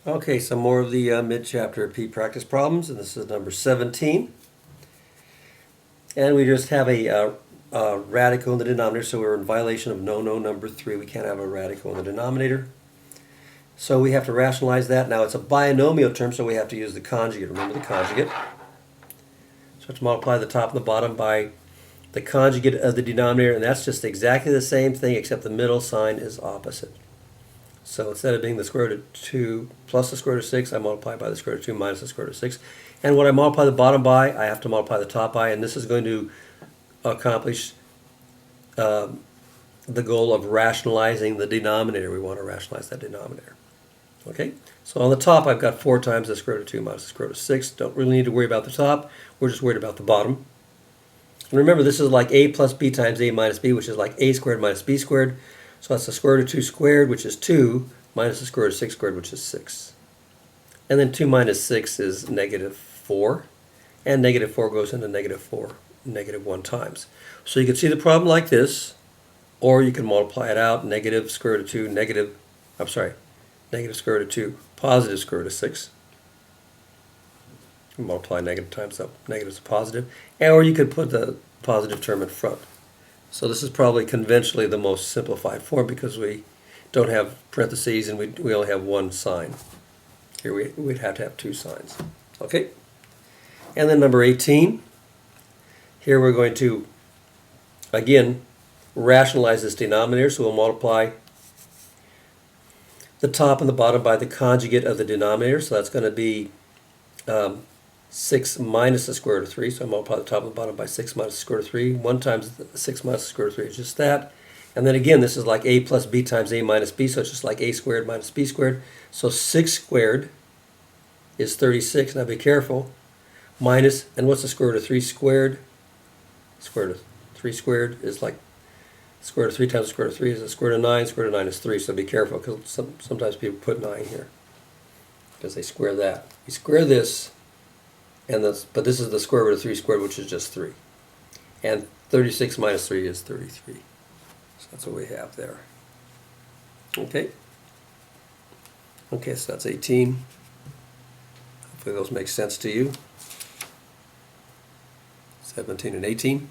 Okay, some more of the mid-chapter P practice problems, and this is number 17. And we just have a radical in the denominator, so we're in violation of no number 3. We can't have a radical in the denominator. So we have to rationalize that. Now it's a binomial term, so we have to use the conjugate. Remember the conjugate. So have to multiply the top and the bottom by the conjugate of the denominator, and that's just exactly the same thing except the middle sign is opposite. So instead of being the square root of 2 plus the square root of 6, I multiply by the square root of 2 minus the square root of 6. And when I multiply the bottom by, I have to multiply the top by, and this is going to accomplish the goal of rationalizing the denominator. We want to rationalize that denominator. Okay, so on the top I've got 4 times the square root of 2 minus the square root of 6. Don't really need to worry about the top. We're just worried about the bottom. And remember, this is like a plus b times a minus b, which is like a squared minus b squared. So that's the square root of 2 squared, which is 2, minus the square root of 6 squared, which is 6. And then 2 minus 6 is negative 4. And negative 4 goes into negative 4, negative 1 times. So you can see the problem like this, or you can multiply it out, negative square root of 2, negative square root of 2, positive square root of 6. Multiply negative times up, negative is positive. Or you could put the positive term in front. So this is probably conventionally the most simplified form because we don't have parentheses and we only have one sign. Here we'd have to have 2 signs. Okay? And then number 18. Here we're going to, again, rationalize this denominator. So we'll multiply the top and the bottom by the conjugate of the denominator. So that's going to be 6 minus the square root of 3, so I multiply the top and the bottom by 6 minus the square root of 3. 1 times 6 minus the square root of 3 is just that. And then again, this is like a plus b times a minus b, so it's just like a squared minus b squared. So 6 squared is 36. Now be careful. Minus, and what's the square root of 3 squared? Square root of 3 squared is like square root of 3 times the square root of 3 is the square root of 9. Square root of 9 is 3, so be careful because sometimes people put 9 here because they square that. We square this. But this is the square root of 3 squared, which is just 3. And 36 minus 3 is 33. So that's what we have there. Okay. Okay, so that's 18. Hopefully those make sense to you. 17 and 18.